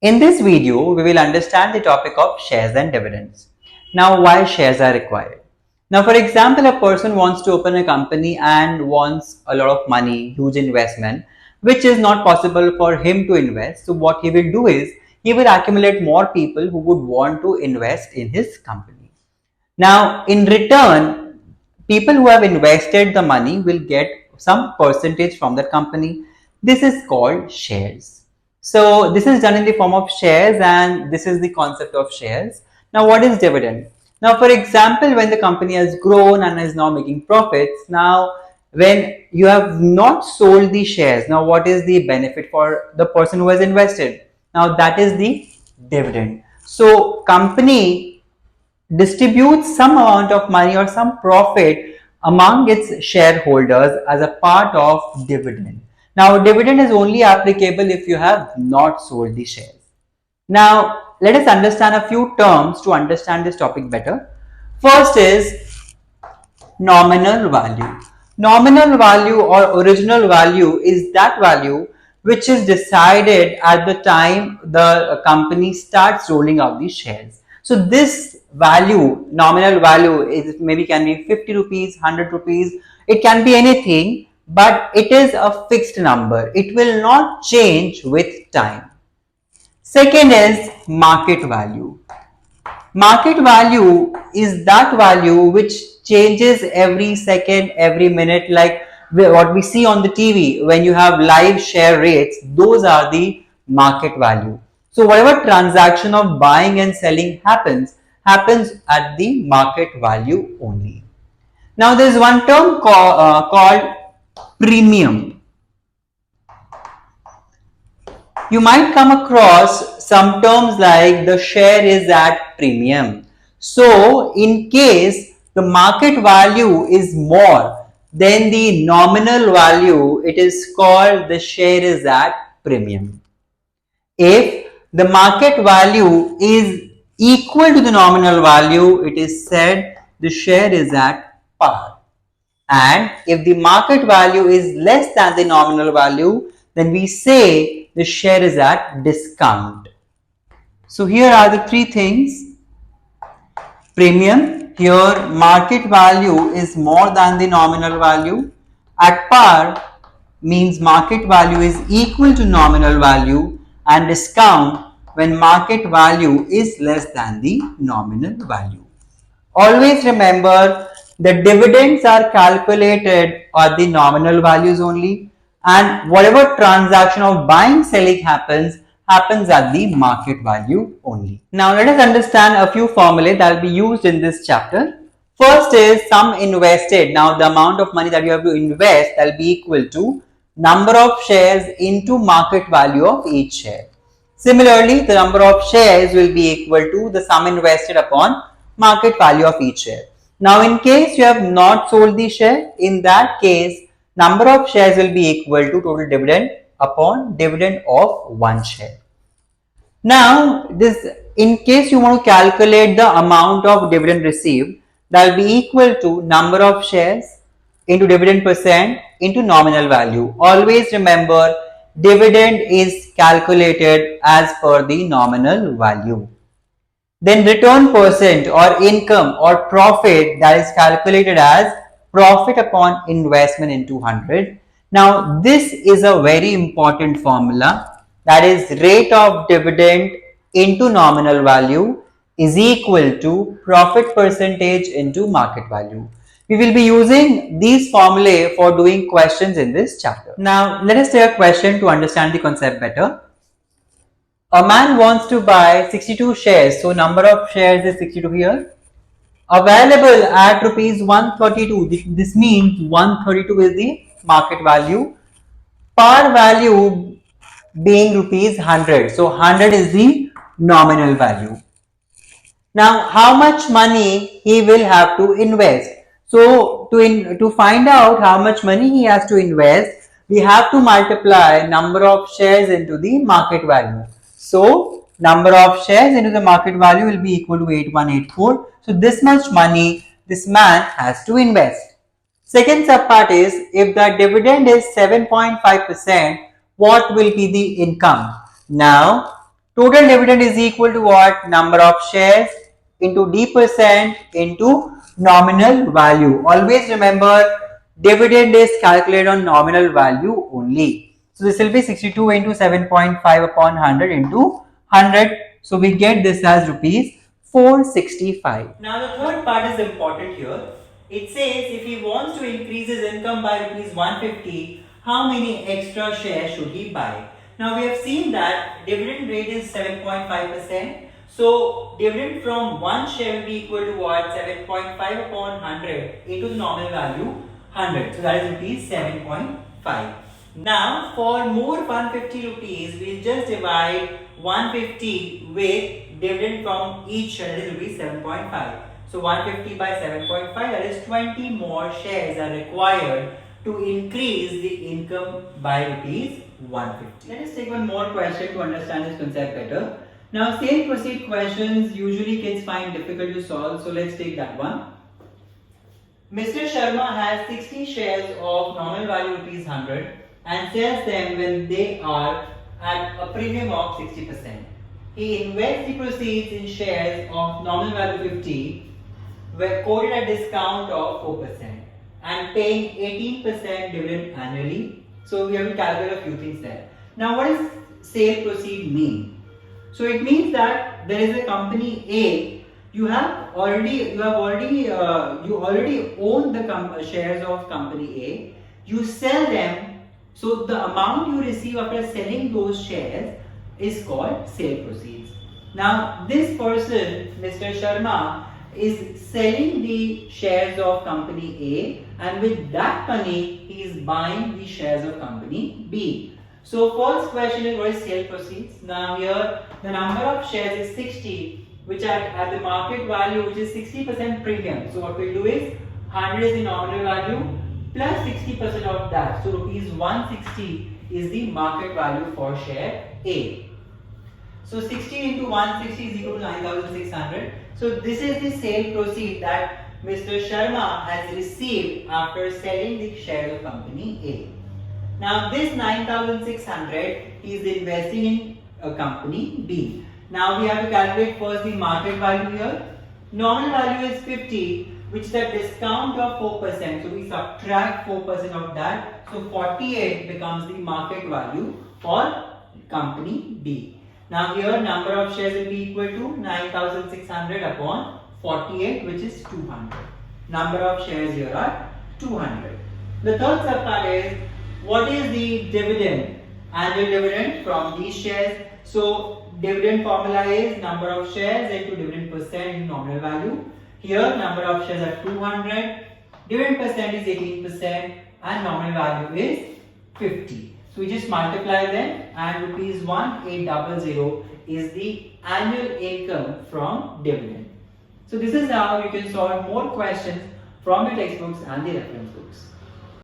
In this video, we will understand the topic of shares and dividends. Now, why shares are required? Now, for example, a person wants to open a company and wants a lot of money, huge investment, which is not possible for him to invest. So, what he will do is he will accumulate more people who would want to invest in his company. Now, in return, people who have invested the money will get some percentage from the company. This is called shares. So, this is done in the form of shares, and this is the concept of shares. Now, what is dividend? Now, for example, when the company has grown and is now making profits, now when you have not sold the shares, now what is the benefit for the person who has invested? Now, that is the dividend. So, company distributes some amount of money or some profit among its shareholders as a part of dividend. Now, dividend is only applicable if you have not sold the shares. Now, let us understand a few terms to understand this topic better. First is nominal value. Nominal value or original value is that value which is decided at the time the company starts rolling out the shares. So this value, nominal value, is maybe can be 50 rupees, 100 rupees, it can be anything, but it is a fixed number. It will not change with time. Second is market value. Market value is that value which changes every second, every minute, like what we see on the TV when you have live share rates, those are the market value. So whatever transaction of buying and selling happens at the market value only. Now there is one term called premium. You might come across some terms like the share is at premium. So, in case the market value is more than the nominal value, it is called the share is at premium. If the market value is equal to the nominal value, it is said the share is at par. And if the market value is less than the nominal value, then we say the share is at discount. So here are the three things. Premium, here market value is more than the nominal value. At par means market value is equal to nominal value, and discount when market value is less than the nominal value. Always remember the dividends are calculated at the nominal values only, and whatever transaction of buying selling happens at the market value only. Now let us understand a few formulae that will be used in this chapter. First is sum invested. Now the amount of money that you have to invest that will be equal to number of shares into market value of each share. Similarly, the number of shares will be equal to the sum invested upon market value of each share. Now, in case you have not sold the share, in that case, number of shares will be equal to total dividend upon dividend of one share. Now, this in case you want to calculate the amount of dividend received, that will be equal to number of shares into dividend percent into nominal value. Always remember, dividend is calculated as per the nominal value. Then return percent or income or profit, that is calculated as profit upon investment into 100. Now this is a very important formula, that is rate of dividend into nominal value is equal to profit percentage into market value. We will be using these formulae for doing questions in this chapter. Now let us take a question to understand the concept better. A man wants to buy 62 shares, so number of shares is 62 here. Available at rupees 132. This means 132 is the market value. Par value being rupees 100. So 100 is the nominal value. Now, how much money he will have to invest? So to find out how much money he has to invest, we have to multiply number of shares into the market value. So number of shares into the market value will be equal to 8184. So this much money this man has to invest. Second subpart is, if the dividend is 7.5%, what will be the income? Now Total dividend is equal to what? Number of shares into D% into nominal value. Always remember, dividend is calculated on nominal value only. So this will be 62 into 7.5 upon 100 into 100. So we get this as rupees 465. Now the third part is important here. It says if he wants to increase his income by rupees 150, how many extra shares should he buy? Now we have seen that dividend rate is 7.5%. So dividend from one share will be equal to what? 7.5 upon 100 into the nominal value 100. So that is rupees 7.5. Now for more 150 rupees, we will just divide 150 with dividend from each share, that is rupees 7.5. So 150 by 7.5, that is 20 more shares are required to increase the income by rupees 150. Let us take one more question to understand this concept better. Now sale proceed questions usually kids find difficult to solve, so let's take that one. Mr. Sharma has 60 shares of nominal value rupees 100 and sells them when they are at a premium of 60%. He invests the proceeds in shares of nominal value 50 were quoted at discount of 4% and paying 18% dividend annually. So we have to calculate a few things there. Now what does sale proceed mean? So it means that there is a company A, you already own the shares of company A, you sell them, so the amount you receive after selling those shares is called sale proceeds. Now this person, Mr. Sharma, is selling the shares of company A, and with that money he is buying the shares of company B. So first question is what is sale proceeds? Now here the number of shares is 60, which are at the market value, which is 60% premium. So what we'll do is 100 is the nominal value plus 60% of that. So rupees 160 is the market value for share A. So 60 into 160 is equal to 9,600. So this is the sale proceed that Mr. Sharma has received after selling the shares of company A. Now this 9,600 he is investing in a company B. Now we have to calculate first the market value here. Nominal value is 50, which is a discount of 4%. So we subtract 4% of that. So 48 becomes the market value for company B. Now here number of shares will be equal to 9,600 upon 48, which is 200. Number of shares here are 200. The third subpart is what is the dividend, annual dividend from these shares. So dividend formula is number of shares into dividend percent in nominal value. Here number of shares are 200, dividend percent is 18% and nominal value is 50. So we just multiply them and rupees 1800 is the annual income from dividend. So this is how you can solve more questions from your textbooks and the reference books.